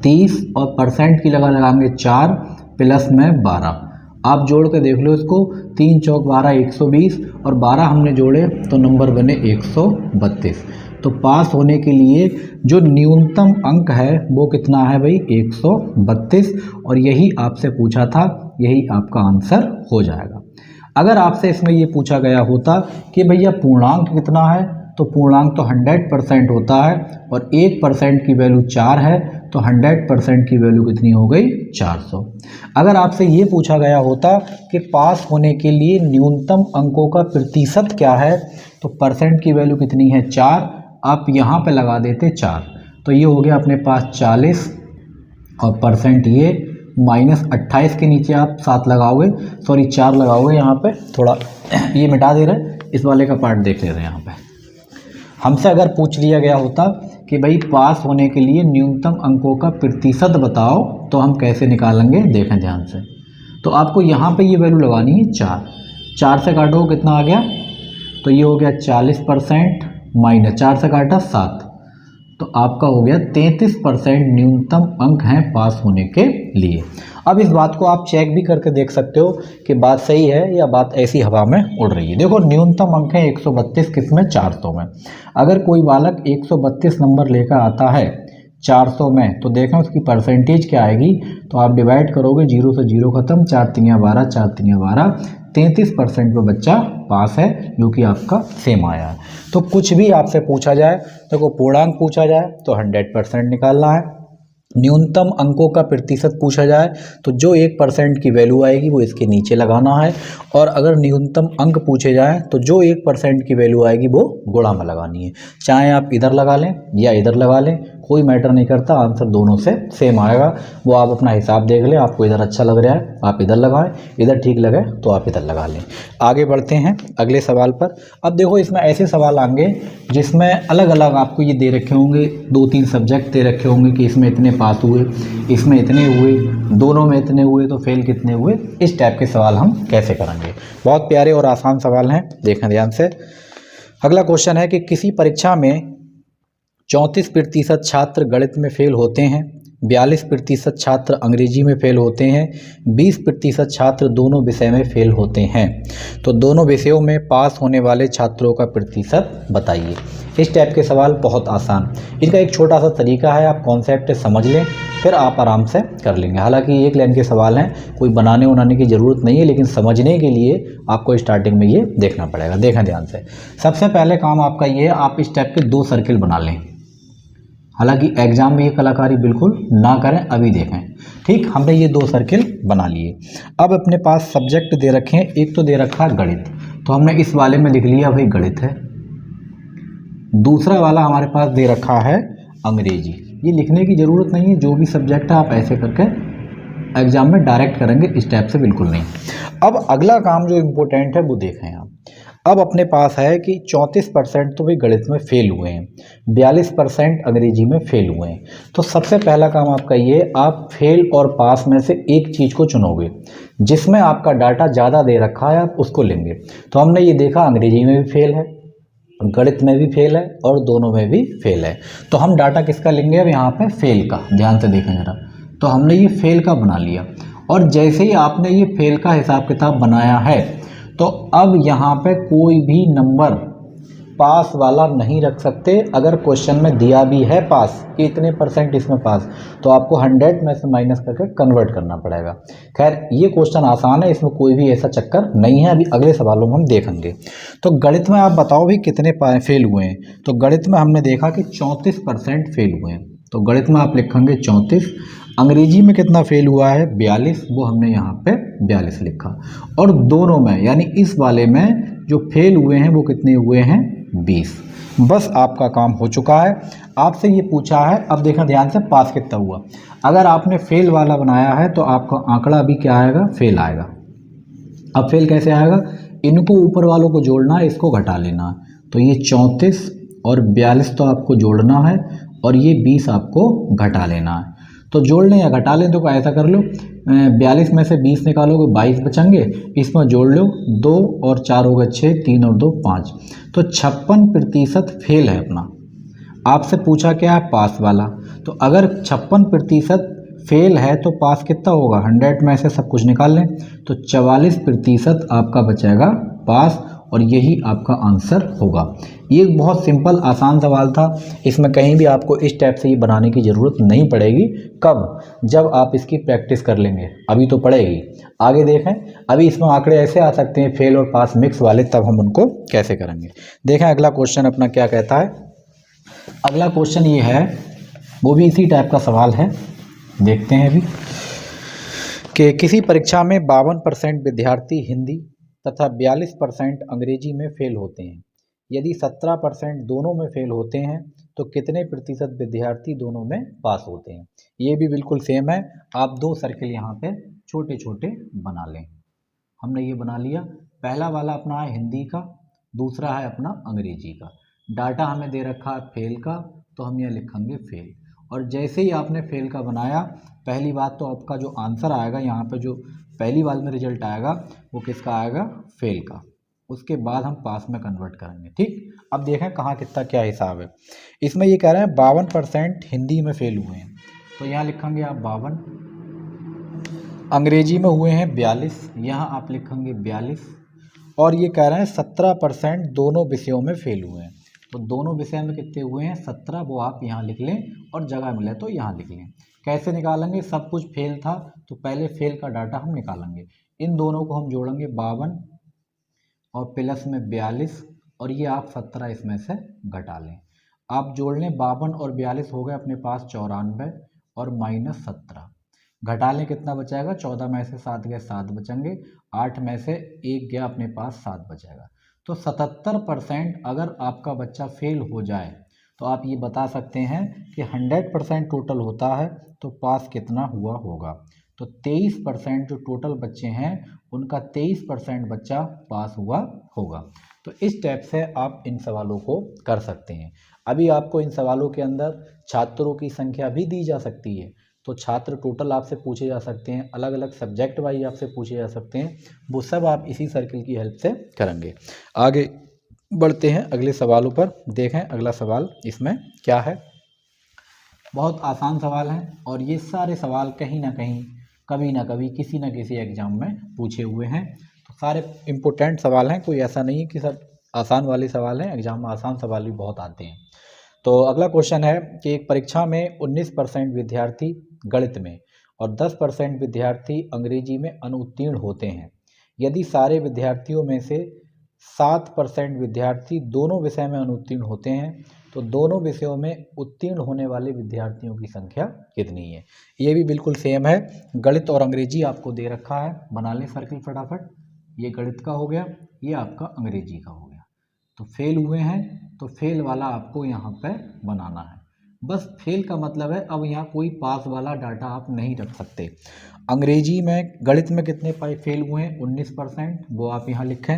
30 और परसेंट की लगाएंगे 4 प्लस में 12। आप जोड़ के देख लो इसको, 3 चौक 12 120 और 12 हमने जोड़े तो नंबर बने 132। तो पास होने के लिए जो न्यूनतम अंक है वो कितना है भाई 132, और यही आपसे पूछा था, यही आपका आंसर हो जाएगा। अगर आपसे इसमें ये पूछा गया होता कि भैया पूर्णांक कितना है, तो पूर्णांक तो 100% होता है और 1% की वैल्यू 4 है, तो 100% की वैल्यू कितनी हो गई 400। अगर आपसे ये पूछा गया होता कि पास होने के लिए न्यूनतम अंकों का प्रतिशत क्या है, तो परसेंट की वैल्यू कितनी है 4, आप यहाँ पे लगा देते 4, तो ये हो गया अपने पास 40 और परसेंट ये माइनस 28 के नीचे आप 7 लगाओगे, सॉरी 4 लगाओगे। यहाँ पे थोड़ा ये मिटा दे रहे, इस वाले का पार्ट देख ले रहे हैं। यहाँ पे हमसे अगर पूछ लिया गया होता कि भाई पास होने के लिए न्यूनतम अंकों का प्रतिशत बताओ, तो हम कैसे निकालेंगे देखें ध्यान से। तो आपको यहाँ पे ये वैल्यू लगानी है 4, 4 से काटो कितना आ गया, तो ये हो गया 40% माइनस 4 से काटा 7, तो आपका हो गया 33% न्यूनतम अंक हैं पास होने के लिए। अब इस बात को आप चेक भी करके देख सकते हो कि बात सही है या बात ऐसी हवा में उड़ रही है। देखो, न्यूनतम अंक है 132 किसमें 400 में। अगर कोई बालक 132 नंबर लेकर आता है 400 में, तो देखें उसकी परसेंटेज क्या आएगी, तो आप डिवाइड करोगे, 0 से 0 खत्म, 4 तिया 12, 4 तिया 12, 33% पे बच्चा पास है, जो कि आपका सेम आया है। तो कुछ भी आपसे पूछा जाए, देखो पूर्णांक पूछा जाए तो 100% निकालना है, न्यूनतम अंकों का प्रतिशत पूछा जाए तो जो 1% की वैल्यू आएगी वो इसके नीचे लगाना है, और अगर न्यूनतम अंक पूछे जाए तो जो 1% की वैल्यू आएगी वो गुणा में लगानी है। चाहे आप इधर लगा लें या इधर लगा लें, कोई मैटर नहीं करता, आंसर दोनों से सेम आएगा। वो आप अपना हिसाब देख लें, आपको इधर अच्छा लग रहा है आप इधर लगाएं, इधर ठीक लगे तो आप इधर लगा लें। आगे बढ़ते हैं अगले सवाल पर। अब देखो, इसमें ऐसे सवाल आएंगे जिसमें अलग अलग आपको ये दे रखे होंगे, 2-3 सब्जेक्ट दे रखे होंगे कि इसमें इतने पास हुए, इसमें इतने हुए, दोनों में इतने हुए, तो फेल कितने हुए। इस टाइप के सवाल हम कैसे करेंगे। बहुत प्यारे और आसान सवाल हैं, देखें ध्यान से। अगला क्वेश्चन है कि किसी परीक्षा में 34% छात्र गणित में फेल होते हैं, 42% छात्र अंग्रेजी में फेल होते हैं, 20% छात्र दोनों विषय में फेल होते हैं, तो दोनों विषयों में पास होने वाले छात्रों का प्रतिशत बताइए। इस टाइप के सवाल बहुत आसान, इनका एक छोटा सा तरीका है, आप कॉन्सेप्ट समझ लें फिर आप आराम से कर लेंगे। हालांकि एक लाइन के सवाल हैं, कोई बनाने उनाने की ज़रूरत नहीं है, लेकिन समझने के लिए आपको स्टार्टिंग में ये देखना पड़ेगा। देखें ध्यान से, सबसे पहले काम आपका ये है, आप इस टाइप के 2 सर्किल बना लें। हालांकि एग्जाम में ये कलाकारी बिल्कुल ना करें, अभी देखें। ठीक, हमने ये 2 सर्किल बना लिए। अब अपने पास सब्जेक्ट दे रखे हैं, एक तो दे रखा है गणित, तो हमने इस वाले में लिख लिया भाई गणित है। दूसरा वाला हमारे पास दे रखा है अंग्रेजी, ये लिखने की ज़रूरत नहीं है, जो भी सब्जेक्ट है आप ऐसे करके एग्जाम में डायरेक्ट करेंगे, इस टाइप से बिल्कुल नहीं। अब अगला काम जो इम्पोर्टेंट है वो देखें आप। अब अपने पास है कि 34% तो भाई गणित में फेल हुए हैं, 42% अंग्रेजी में फेल हुए हैं। तो सबसे पहला काम आपका ये, आप फेल और पास में से एक चीज़ को चुनोगे, जिसमें आपका डाटा ज़्यादा दे रखा है आप उसको लेंगे। तो हमने ये देखा अंग्रेजी में भी फेल है, गणित में भी फेल है और दोनों में भी फेल है। तो हम डाटा किसका लेंगे अब यहाँ पे, फेल का। ध्यान से देखें जरा, तो हमने ये फेल का बना लिया। और जैसे ही आपने ये फेल का हिसाब किताब बनाया है, तो अब यहाँ पे कोई भी नंबर पास वाला नहीं रख सकते। अगर क्वेश्चन में दिया भी है पास कि इतने % इसमें पास, तो आपको 100 में से माइनस करके कन्वर्ट करना पड़ेगा। खैर ये क्वेश्चन आसान है, इसमें कोई भी ऐसा चक्कर नहीं है। अभी अगले सवालों में हम देखेंगे। तो गणित में आप बताओ भी कितने फेल हुए हैं। तो गणित में हमने देखा कि 34% फेल हुए हैं, तो गणित में आप लिखेंगे 34। अंग्रेजी में कितना फेल हुआ है, 42, वो हमने यहाँ पे 42 लिखा। और दोनों में यानी इस वाले में जो फेल हुए हैं वो कितने हुए हैं, 20। बस आपका काम हो चुका है। आपसे ये पूछा है, अब देखना ध्यान से, पास कितना हुआ। अगर आपने फेल वाला बनाया है तो आपका आंकड़ा भी क्या आएगा, फेल आएगा। अब फेल कैसे आएगा, इनको ऊपर वालों को जोड़ना है, इसको घटा लेना है। तो ये 34 और 42 तो आपको जोड़ना है और ये 20 आपको घटा लेना है। तो जोड़ लें या घटा लें, तो ऐसा कर लो, 42 में से 20 निकालोगे 22 बचेंगे, इसमें जोड़ लो, 2 और 4 हो गए 6, 3 और 2 5। तो 56% फेल है अपना। आपसे पूछा क्या है, पास वाला। तो अगर 56% फेल है तो पास कितना होगा, 100 में से सब कुछ निकाल लें, तो 44% आपका बचेगा पास, और यही आपका आंसर होगा। ये बहुत सिंपल आसान सवाल था, इसमें कहीं भी आपको इस टाइप से ये बनाने की ज़रूरत नहीं पड़ेगी। कब, जब आप इसकी प्रैक्टिस कर लेंगे, अभी तो पड़ेगी। आगे देखें, अभी इसमें आंकड़े ऐसे आ सकते हैं फेल और पास मिक्स वाले, तब हम उनको कैसे करेंगे। देखें अगला क्वेश्चन अपना क्या कहता है। अगला क्वेश्चन ये है, वो भी इसी टाइप का सवाल है, देखते हैं अभी। कि किसी परीक्षा में 52% विद्यार्थी हिंदी तथा 42% अंग्रेजी में फेल होते हैं। यदि 17% दोनों में फेल होते हैं तो कितने प्रतिशत विद्यार्थी दोनों में पास होते हैं। ये भी बिल्कुल सेम है। आप 2 सर्किल यहाँ पे छोटे छोटे बना लें। हमने ये बना लिया। पहला वाला अपना है हिंदी का, दूसरा है अपना अंग्रेजी का। डाटा हमें दे रखा है फेल का, तो हम ये लिखेंगे फेल। और जैसे ही आपने फेल का बनाया, पहली बात तो आपका जो आंसर आएगा यहाँ पे, जो पहली बार में रिजल्ट आएगा वो किसका आएगा, फेल का। उसके बाद हम पास में कन्वर्ट करेंगे। ठीक, अब देखें कहाँ कितना क्या हिसाब है। इसमें ये कह रहे हैं 52% हिंदी में फेल हुए हैं, तो यहाँ लिखेंगे आप 52। अंग्रेजी में हुए हैं 42, यहाँ आप लिखेंगे 42। और ये कह रहे हैं 17% दोनों विषयों में फेल हुए हैं, तो दोनों विषय में कितने हुए हैं, 17, वो आप यहाँ लिख लें, और जगह मिले तो यहाँ लिख लें। कैसे निकालेंगे, सब कुछ फेल था तो पहले फेल का डाटा हम निकालेंगे। इन दोनों को हम जोड़ेंगे 52 और प्लस में 42, और ये आप 17 इसमें से घटा लें। आप जोड़ लें, 52 और 42 हो गए अपने पास 94, और -17 घटा लें, कितना बचेगा, 14 में से 7 गए 7 बचेंगे, 8 में से 1 गया अपने पास 7 बचेगा। तो 77% अगर आपका बच्चा फेल हो जाए तो आप ये बता सकते हैं कि 100% टोटल होता है तो पास कितना हुआ होगा। तो 23% जो टोटल बच्चे हैं उनका 23% बच्चा पास हुआ होगा। तो इस टाइप से आप इन सवालों को कर सकते हैं। अभी आपको इन सवालों के अंदर छात्रों की संख्या भी दी जा सकती है, तो छात्र टोटल आपसे पूछे जा सकते हैं, अलग अलग सब्जेक्ट वाइज आपसे पूछे जा सकते हैं, वो सब आप इसी सर्किल की हेल्प से करेंगे। आगे बढ़ते हैं अगले सवालों पर। देखें अगला सवाल इसमें क्या है। बहुत आसान सवाल है, और ये सारे सवाल कहीं ना कहीं, कभी ना कभी, किसी न किसी एग्जाम में पूछे हुए हैं। तो सारे इम्पोर्टेंट सवाल हैं, कोई ऐसा नहीं है कि सब आसान वाले सवाल हैं। एग्जाम में आसान सवाल भी बहुत आते हैं। तो अगला क्वेश्चन है कि एक परीक्षा में 19% विद्यार्थी गणित में और 10% विद्यार्थी अंग्रेजी में अनुत्तीर्ण होते हैं। यदि सारे विद्यार्थियों में से 7% विद्यार्थी दोनों विषय में अनुत्तीर्ण होते हैं तो दोनों विषयों में उत्तीर्ण होने वाले विद्यार्थियों की संख्या कितनी है। ये भी बिल्कुल सेम है। गणित और अंग्रेजी आपको दे रखा है, बना लें सर्किल फटाफट। ये गणित का हो गया, ये आपका अंग्रेजी का हो गया। तो फेल हुए हैं तो फेल वाला आपको यहाँ पे बनाना है। बस फेल का मतलब है अब यहाँ कोई पास वाला डाटा आप नहीं रख सकते। अंग्रेजी में गणित में कितने फेल हुए हैं 19%, वो आप यहाँ लिखें।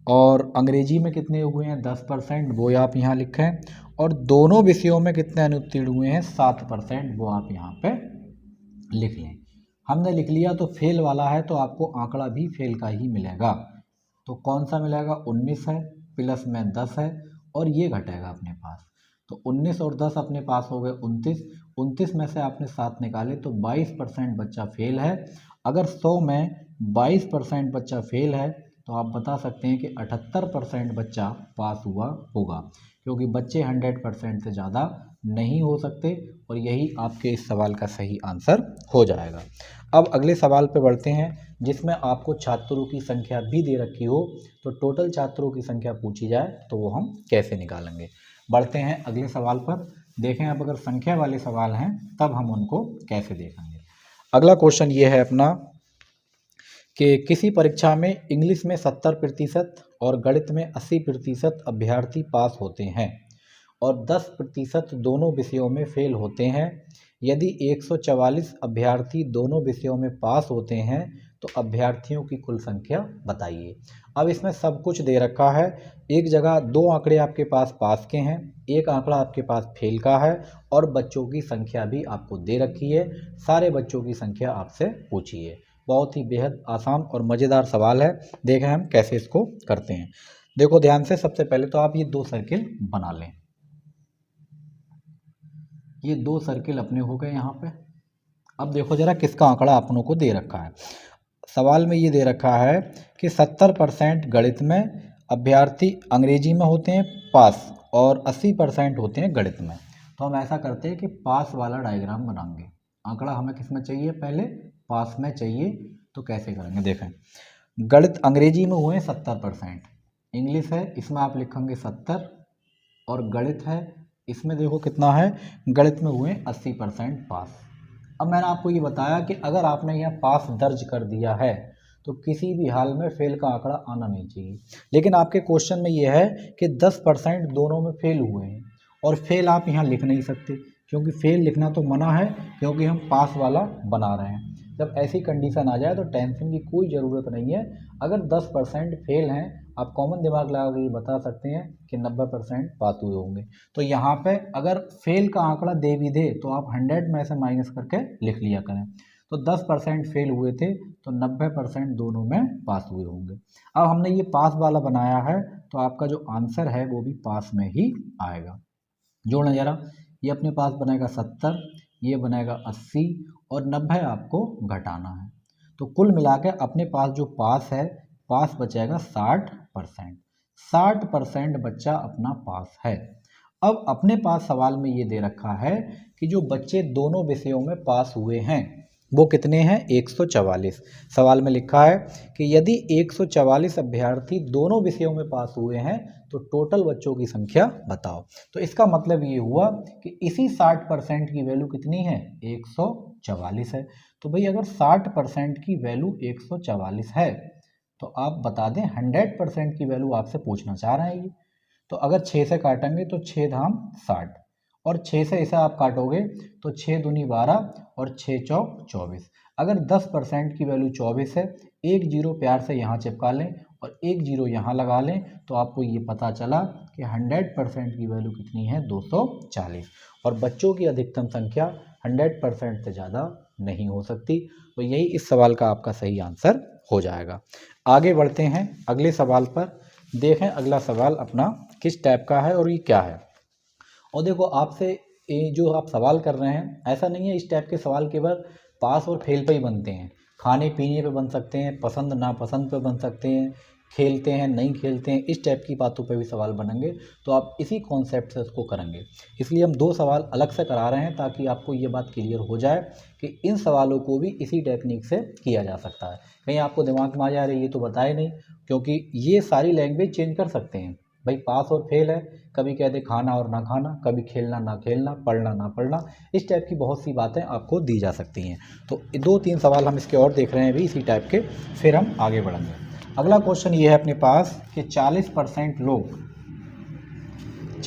और अंग्रेजी में कितने हुए हैं 10%, वो आप यहाँ लिखें। और दोनों विषयों में कितने अनुत्तीर्ण हुए हैं 7%, वो आप यहाँ पे लिख लें। हमने लिख लिया तो फेल वाला है तो आपको आंकड़ा भी फेल का ही मिलेगा। तो कौन सा मिलेगा 19 है, प्लस में 10 है और ये घटेगा अपने पास। तो 19 और 10 अपने पास हो गए 29। 29 में से आपने 7 निकाले तो 22% बच्चा फेल है। अगर 100 में 22% बच्चा फेल है तो आप बता सकते हैं कि 78% बच्चा पास हुआ होगा, क्योंकि बच्चे 100% से ज़्यादा नहीं हो सकते। और यही आपके इस सवाल का सही आंसर हो जाएगा। अब अगले सवाल पे बढ़ते हैं, जिसमें आपको छात्रों की संख्या भी दे रखी हो, तो टोटल छात्रों की संख्या पूछी जाए तो वो हम कैसे निकालेंगे। बढ़ते हैं अगले सवाल पर। देखें अब अगर संख्या वाले सवाल हैं तब हम उनको कैसे देखेंगे। अगला क्वेश्चन ये है अपना कि किसी परीक्षा में इंग्लिश में 70% और गणित में 80% अभ्यर्थी पास होते हैं और 10% दोनों विषयों में फेल होते हैं। यदि 144 अभ्यर्थी दोनों विषयों में पास होते हैं तो अभ्यर्थियों की कुल संख्या बताइए। अब इसमें सब कुछ दे रखा है। एक जगह दो आंकड़े आपके पास के हैं, एक आंकड़ा आपके पास फेल का है और बच्चों की संख्या भी आपको दे रखी है। सारे बच्चों की संख्या आपसे पूछी है। बहुत ही बेहद आसान और मज़ेदार सवाल है। देखें हम कैसे इसको करते हैं। देखो ध्यान से, सबसे पहले तो आप ये दो सर्किल बना लें। ये दो सर्किल अपने हो गए यहाँ पे। अब देखो जरा किसका आंकड़ा अपनों को दे रखा है। सवाल में ये दे रखा है कि 70% गणित में अभ्यर्थी अंग्रेजी में होते हैं पास और 80% होते हैं गणित में। तो हम ऐसा करते हैं कि पास वाला डायग्राम बनाएंगे। आंकड़ा हमें किस में चाहिए, पहले पास में चाहिए। तो कैसे करेंगे देखें। गणित अंग्रेजी में हुए 70%, इंग्लिश है इसमें आप लिखेंगे 70 और गणित है इसमें देखो कितना है, गणित में हुए 80% पास। अब मैंने आपको ये बताया कि अगर आपने यहाँ पास दर्ज कर दिया है तो किसी भी हाल में फेल का आंकड़ा आना नहीं चाहिए। लेकिन आपके क्वेश्चन में ये है कि 10% दोनों में फेल हुए हैं और फेल आप यहाँ लिख नहीं सकते, क्योंकि फेल लिखना तो मना है, क्योंकि हम पास वाला बना रहे हैं। जब ऐसी कंडीशन आ जाए तो टेंशन की कोई ज़रूरत नहीं है। अगर 10% फेल हैं, आप कॉमन दिमाग लगा के ये बता सकते हैं कि 90% पास हुए होंगे। तो यहाँ पे अगर फेल का आंकड़ा दे भी दे तो आप 100 में से माइनस करके लिख लिया करें। तो 10% फेल हुए थे तो 90% दोनों में पास हुए होंगे। अब हमने ये पास वाला बनाया है तो आपका जो आंसर है वो भी पास में ही आएगा। जोड़ना जरा, ये अपने पास बनेगा 70, ये बनेगा 80 और 90 आपको घटाना है। तो कुल मिला के अपने पास जो पास है, पास बचेगा 60%। 60% बच्चा अपना पास है। अब अपने पास सवाल में ये दे रखा है कि जो बच्चे दोनों विषयों में पास हुए हैं वो कितने हैं 144। सवाल में लिखा है कि यदि 144 अभ्यर्थी दोनों विषयों में पास हुए हैं तो टोटल बच्चों की संख्या बताओ। तो इसका मतलब ये हुआ कि इसी 60% की वैल्यू कितनी है 144 है। तो भाई अगर 60% की वैल्यू 144 है तो आप बता दें 100% की वैल्यू आपसे पूछना चाह रहे हैं ये। तो अगर 6 से काटेंगे तो 6 धाम 60 और 6 से इसे आप काटोगे तो 6 दूनी 12 और 6 चौक 24। अगर 10% की वैल्यू 24 है, एक जीरो प्यार से यहाँ चिपका लें और एक जीरो यहाँ लगा लें तो आपको ये पता चला कि 100% की वैल्यू कितनी है 240। और बच्चों की अधिकतम संख्या 100% से ज़्यादा नहीं हो सकती। तो यही इस सवाल का आपका सही आंसर हो जाएगा। आगे बढ़ते हैं अगले सवाल पर। देखें अगला सवाल अपना किस टाइप का है और ये क्या है। और देखो आपसे जो आप सवाल कर रहे हैं, ऐसा नहीं है इस टाइप के सवाल केवल पास और फेल पे ही बनते हैं। खाने पीने पे बन सकते हैं, पसंद नापसंद पे बन सकते हैं, खेलते हैं नहीं खेलते हैं, इस टाइप की बातों पे भी सवाल बनेंगे। तो आप इसी कॉन्सेप्ट से उसको करेंगे। इसलिए हम दो सवाल अलग से करा रहे हैं ताकि आपको ये बात क्लियर हो जाए कि इन सवालों को भी इसी टेक्निक से किया जा सकता है। कहीं आपको दिमाग में आ जा रही है ये तो बताए नहीं, क्योंकि ये सारी लैंग्वेज चेंज कर सकते हैं भाई। पास और फेल है, कभी कहते खाना और ना खाना, कभी खेलना ना खेलना, पढ़ना ना पढ़ना, इस टाइप की बहुत सी बातें आपको दी जा सकती हैं। तो 2-3 सवाल हम इसके और देख रहे हैं भी इसी टाइप के, फिर हम आगे बढ़ेंगे। अगला क्वेश्चन ये है अपने पास कि 40%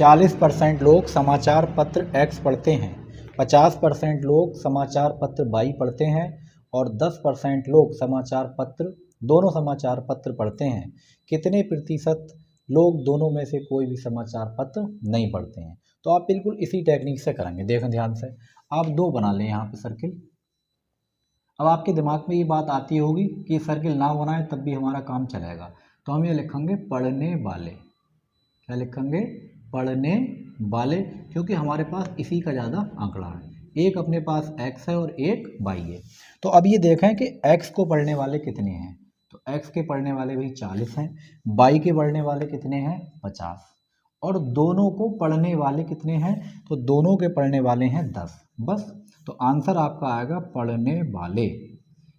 40% लोग समाचार पत्र X पढ़ते हैं, 50% लोग समाचार पत्र Y पढ़ते हैं और 10% लोग दोनों समाचार पत्र पढ़ते हैं। कितने प्रतिशत लोग दोनों में से कोई भी समाचार पत्र नहीं पढ़ते हैं? तो आप बिल्कुल इसी टेक्निक से करेंगे। देखें ध्यान से, आप 2 बना लें यहाँ पे सर्किल। अब आपके दिमाग में ये बात आती होगी कि सर्किल ना बनाए तब भी हमारा काम चलेगा, तो हम ये लिखेंगे पढ़ने वाले। क्या लिखेंगे? पढ़ने वाले, क्योंकि हमारे पास इसी का ज़्यादा आंकड़ा है। एक अपने पास x है और एक y है। तो अब ये देखें कि x को पढ़ने वाले कितने हैं, तो x के पढ़ने वाले भी 40 हैं, y के पढ़ने वाले कितने हैं? 50, और दोनों को पढ़ने वाले कितने हैं? तो दोनों के पढ़ने वाले हैं 10। बस, तो आंसर आपका आएगा पढ़ने वाले।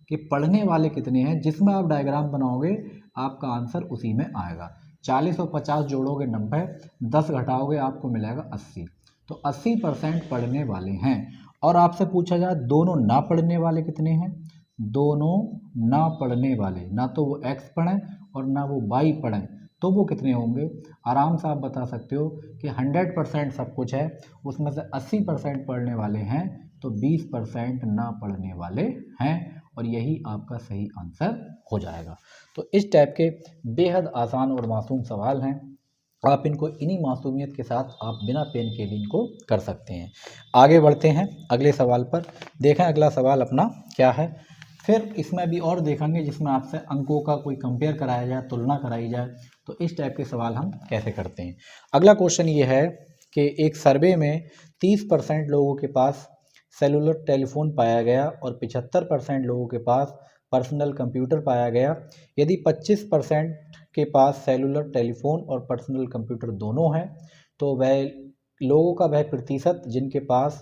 कि पढ़ने वाले कितने हैं, जिसमें आप डायग्राम बनाओगे आपका आंसर उसी में आएगा। 40 और 50 जोड़ोगे 90, 10 घटाओगे आपको मिलेगा 80। तो 80% पढ़ने वाले हैं। और आपसे पूछा जाए दोनों ना पढ़ने वाले कितने हैं? दोनों ना पढ़ने वाले, ना तो वो x पढ़ें और ना वो y पढ़ें, तो वो कितने होंगे? आराम से आप बता सकते हो कि 100% सब कुछ है, उसमें से 80% पढ़ने वाले हैं, तो 20% ना पढ़ने वाले हैं, और यही आपका सही आंसर हो जाएगा। तो इस टाइप के बेहद आसान और मासूम सवाल हैं, आप इनको इन्हीं मासूमियत के साथ आप बिना पेन के भी इनको कर सकते हैं। आगे बढ़ते हैं अगले सवाल पर। देखें अगला सवाल अपना क्या है, फिर इसमें भी और देखेंगे जिसमें आपसे अंकों का कोई कंपेयर कराया जाए, तुलना कराई जाए, तो इस टाइप के सवाल हम कैसे करते हैं। अगला क्वेश्चन ये है कि एक सर्वे में 30% लोगों के पास सेलुलर टेलीफोन पाया गया और 75% लोगों के पास पर्सनल कंप्यूटर पाया गया। यदि 25% के पास सेलुलर टेलीफोन और पर्सनल कंप्यूटर दोनों हैं, तो वह लोगों का वह प्रतिशत जिनके पास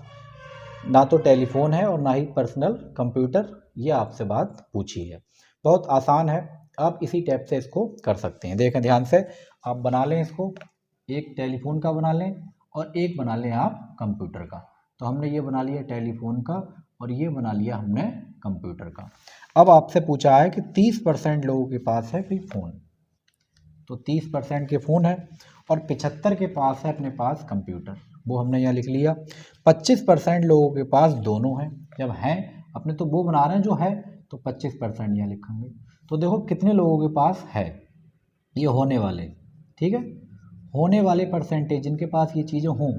ना तो टेलीफोन है और ना ही पर्सनल कंप्यूटर, ये आपसे बात पूछी है। बहुत आसान है, आप इसी टाइप से इसको कर सकते हैं। देखें ध्यान से, आप बना लें इसको, एक टेलीफोन का बना लें और एक बना लें आप कंप्यूटर का। तो हमने ये बना लिया टेलीफोन का और ये बना लिया हमने कंप्यूटर का। अब आपसे पूछा है कि 30% लोगों के पास है कोई फ़ोन, तो 30% के फ़ोन है और 75 के पास है अपने पास कंप्यूटर, वो हमने यहाँ लिख लिया। 25% लोगों के पास दोनों हैं, जब हैं अपने तो वो बना रहे हैं जो है, तो 25% यहाँ लिखेंगे। तो देखो कितने लोगों के पास है, ये होने वाले, ठीक है, होने वाले परसेंटेज जिनके पास ये चीज़ें हों,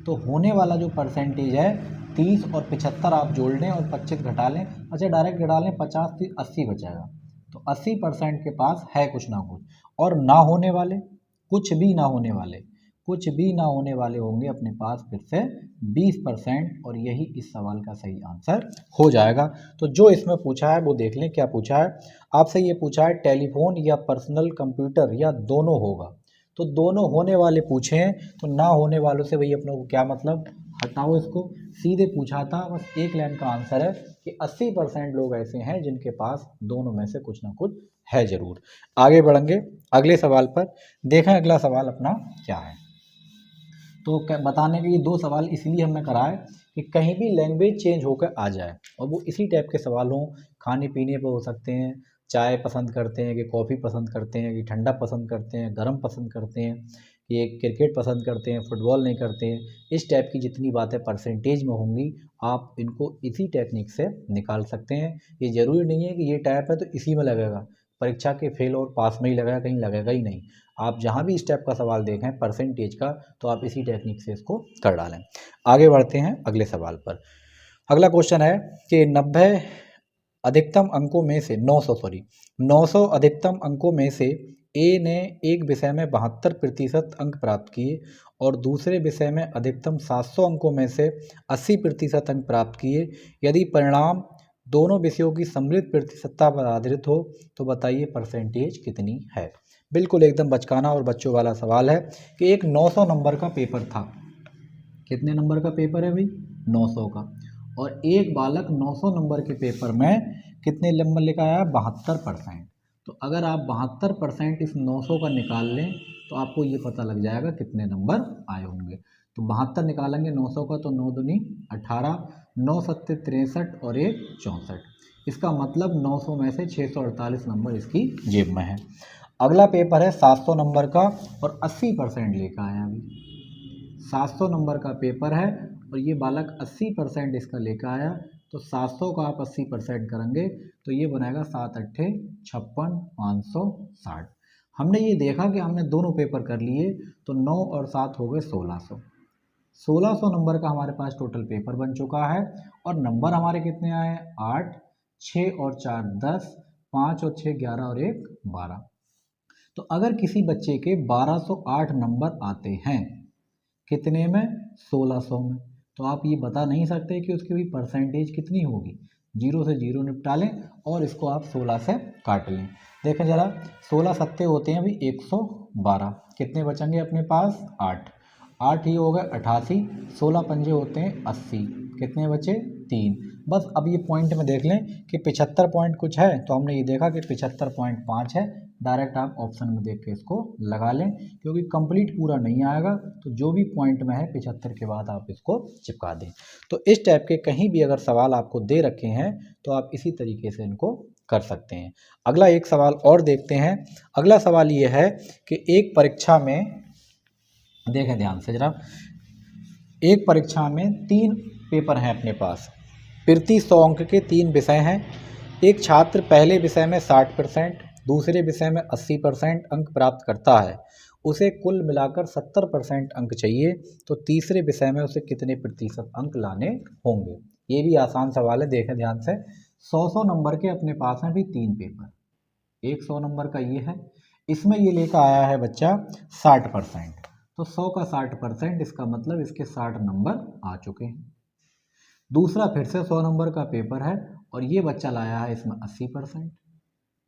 तो होने वाला जो परसेंटेज है 30 और 75 आप जोड़ लें और 25 घटा लें, अच्छा डायरेक्ट घटा लें, 50 30 80 बचेगा। तो 80% के पास है कुछ ना कुछ, और ना होने वाले कुछ भी ना होने वाले, कुछ भी ना होने वाले होंगे अपने पास फिर से 20%, और यही इस सवाल का सही आंसर हो जाएगा। तो जो इसमें पूछा है वो देख लें क्या पूछा है। आपसे ये पूछा है टेलीफोन या पर्सनल कंप्यूटर या दोनों होगा, तो दोनों होने वाले पूछे हैं, तो ना होने वालों से वही अपने को क्या मतलब, हटाओ इसको, सीधे पूछा था। बस एक लाइन का आंसर है कि 80% लोग ऐसे हैं जिनके पास दोनों में से कुछ ना कुछ है ज़रूर। आगे बढ़ेंगे अगले सवाल पर। देखें अगला सवाल अपना क्या है। तो बताने के ये 2 सवाल इसलिए हमने कराए कि कहीं भी लैंग्वेज चेंज होकर आ जाए, और वो इसी टाइप के सवाल हों, खाने पीने पर हो सकते हैं, चाय पसंद करते हैं कि कॉफ़ी पसंद करते हैं कि ठंडा पसंद करते हैं, गर्म पसंद करते हैं, कि क्रिकेट पसंद करते हैं, फुटबॉल नहीं करते हैं, इस टाइप की जितनी बातें परसेंटेज में होंगी आप इनको इसी टेक्निक से निकाल सकते हैं। ये ज़रूरी नहीं है कि ये टाइप है तो इसी में लगेगा, परीक्षा के फेल और पास में ही लगेगा, कहीं लगेगा ही नहीं। आप जहाँ भी इस टाइप का सवाल देखें परसेंटेज का, तो आप इसी टेक्निक से इसको कर डालें। आगे बढ़ते हैं अगले सवाल पर। अगला क्वेश्चन है कि 900 अधिकतम अंकों में से ए ने एक विषय में 72% अंक प्राप्त किए और दूसरे विषय में अधिकतम 700 अंकों में से 80% अंक प्राप्त किए। यदि परिणाम दोनों विषयों की सम्मिलित प्रतिशतता पर आधारित हो तो बताइए परसेंटेज कितनी है। बिल्कुल एकदम बचकाना और बच्चों वाला सवाल है कि एक 900 नंबर का पेपर था। कितने नंबर का पेपर है भाई? 900 का। और एक बालक 900 नंबर के पेपर में कितने नंबर लेकर आया? 72%। तो अगर आप 72% इस 900 का निकाल लें तो आपको ये पता लग जाएगा कितने नंबर आए होंगे। तो 72 निकालेंगे 900 का, तो 9 दूनी 18, 9 सत्ते 63 और 1 64। इसका मतलब 900 में से 648 नंबर इसकी जेब में है। अगला पेपर है 700 नंबर का और 80% लेकर आया अभी। 700 नंबर का पेपर है और ये बालक 80% इसका लेकर आया, तो 700 का आप 80% करेंगे तो ये बनाएगा 7 अट्ठे 56 560। हमने ये देखा कि हमने दोनों पेपर कर लिए, तो 9 और 7 हो गए 1600। 1600 नंबर का हमारे पास टोटल पेपर बन चुका है और नंबर हमारे कितने आए, 8, 6 और 4 10, 5 और 6 11 और 1 12। तो अगर किसी बच्चे के 1208 नंबर आते हैं, कितने में, 1600 में, तो आप ये बता नहीं सकते कि उसकी भी परसेंटेज कितनी होगी। 0 से 0 निपटा लें और इसको आप 16 से काट लें। देखें ज़रा, 16 सत्ते होते हैं अभी 112, कितने बचेंगे अपने पास, 8, 8 ही हो गए 88, 16 पंजे होते हैं 80, कितने बचे, 3। बस अब ये पॉइंट में देख लें कि 75 पॉइंट कुछ है, तो हमने ये देखा कि 75.5 है। डायरेक्ट आप ऑप्शन में देख के इसको लगा लें, क्योंकि कंप्लीट पूरा नहीं आएगा, तो जो भी पॉइंट में है 75 के बाद आप इसको चिपका दें। तो इस टाइप के कहीं भी अगर सवाल आपको दे रखे हैं तो आप इसी तरीके से इनको कर सकते हैं। अगला एक सवाल और देखते हैं। अगला सवाल ये है कि एक परीक्षा में, देखें ध्यान से जरा, एक परीक्षा में 3 पेपर हैं अपने पास, प्रति 100 अंक के 3 विषय हैं। एक छात्र पहले विषय में 60%, दूसरे विषय में 80% अंक प्राप्त करता है, उसे कुल मिलाकर 70% अंक चाहिए, तो तीसरे विषय में उसे कितने प्रतिशत अंक लाने होंगे। ये भी आसान सवाल है, देखें ध्यान से। 100 नंबर के अपने पास हैं भी 3 पेपर, एक 100 नंबर का ये है, इसमें ये लेकर आया है बच्चा 60%, तो 100 का 60%, इसका मतलब इसके 60 नंबर आ चुके हैं। दूसरा फिर से 100 नंबर का पेपर है और ये बच्चा लाया है इसमें 80%,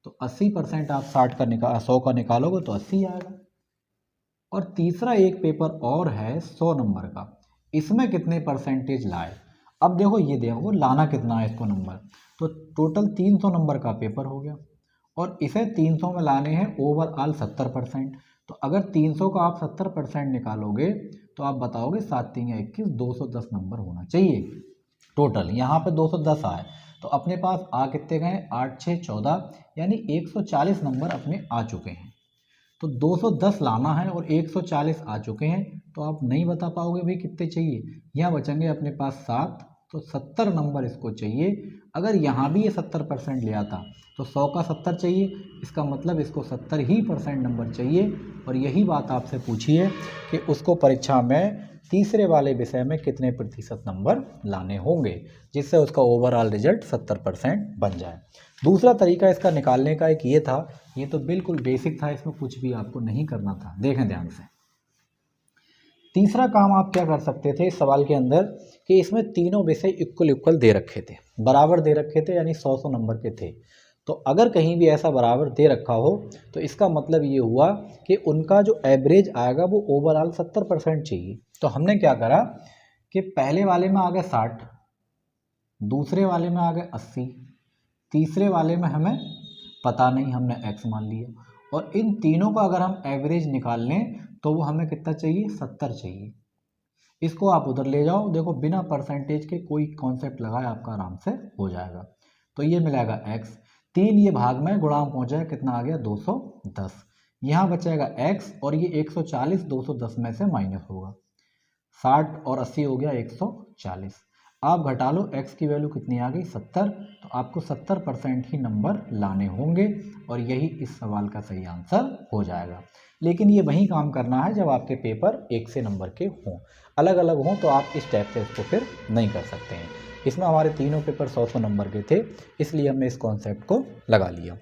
तो 80% आप 100 का निकालोगे तो 80 आएगा। और तीसरा एक पेपर और है 100 नंबर का, इसमें कितने परसेंटेज लाए। अब देखो, ये देखो लाना कितना है इसको नंबर, तो टोटल 300 नंबर का पेपर हो गया और इसे 300 में लाने हैं ओवरऑल 70%। तो अगर 300 का आप 70% निकालोगे तो आप बताओगे 7 3 21, 210 नंबर होना चाहिए टोटल। यहाँ पे 210 आए, तो अपने पास आ कितने गए, 8 6 14, यानी 140 नंबर अपने आ चुके हैं। तो 210 लाना है और 140 आ चुके हैं, तो आप नहीं बता पाओगे भाई कितने चाहिए। यहाँ बचेंगे अपने पास 7, तो 70 नंबर इसको चाहिए। अगर यहाँ भी ये 70% ले आता तो 100 का 70 चाहिए, इसका मतलब इसको 70 ही % नंबर चाहिए। और यही बात आपसे पूछी है कि उसको परीक्षा में तीसरे वाले विषय में कितने प्रतिशत नंबर लाने होंगे, जिससे उसका ओवरऑल रिजल्ट 70% बन जाए। दूसरा तरीका इसका निकालने का एक ये था, ये तो बिल्कुल बेसिक था, इसमें कुछ भी आपको नहीं करना था, देखें ध्यान से। तीसरा काम आप क्या कर सकते थे इस सवाल के अंदर, कि इसमें तीनों विषय इक्वल दे रखे थे, बराबर दे रखे थे, यानी 100 नंबर के थे। तो अगर कहीं भी ऐसा बराबर दे रखा हो तो इसका मतलब ये हुआ कि उनका जो एवरेज आएगा वो ओवरऑल 70% चाहिए। तो हमने क्या करा कि पहले वाले में आ गए 60, दूसरे वाले में आ गए 80, तीसरे वाले में हमें पता नहीं, हमने x मान लिया, और इन तीनों का अगर हम एवरेज निकाल लें तो वो हमें कितना चाहिए, 70 चाहिए। इसको आप उधर ले जाओ, देखो बिना परसेंटेज के कोई कॉन्सेप्ट लगाए आपका आराम से हो जाएगा। तो ये मिलेगा x, 3 ये भाग में गुणांक पहुंचा है, कितना आ गया 210, यहाँ बचेगा x, और ये 140 210 में से माइनस होगा, 60 और 80 हो गया 140। आप घटा लो, x की वैल्यू कितनी आ गई 70, तो आपको 70% ही नंबर लाने होंगे और यही इस सवाल का सही आंसर हो जाएगा। लेकिन ये वही काम करना है जब आपके पेपर 1 से नंबर के हों, अलग अलग हों तो आप इस टाइप से इसको फिर नहीं कर सकते हैं। इसमें हमारे तीनों पेपर 100 नंबर के थे, इसलिए हमने इस कॉन्सेप्ट को लगा लिया।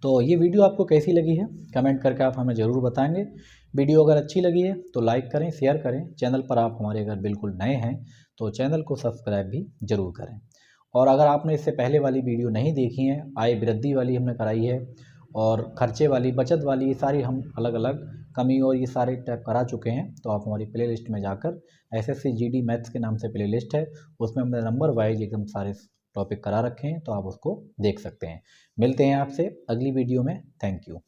तो ये वीडियो आपको कैसी लगी है कमेंट करके आप हमें ज़रूर बताएंगे। वीडियो अगर अच्छी लगी है तो लाइक करें, शेयर करें। चैनल पर आप हमारे अगर बिल्कुल नए हैं तो चैनल को सब्सक्राइब भी ज़रूर करें। और अगर आपने इससे पहले वाली वीडियो नहीं देखी है, आय वृद्धि वाली हमने कराई है और खर्चे वाली, बचत वाली, ये सारी हम अलग अलग कमी और ये सारे टैप करा चुके हैं। तो आप हमारी प्ले लिस्ट में जाकर SSC GD मैथ्स के नाम से प्ले लिस्ट है, उसमें हमने नंबर वाइज एकदम सारे टॉपिक करा रखे हैं, तो आप उसको देख सकते हैं। मिलते हैं आपसे अगली वीडियो में। Thank you.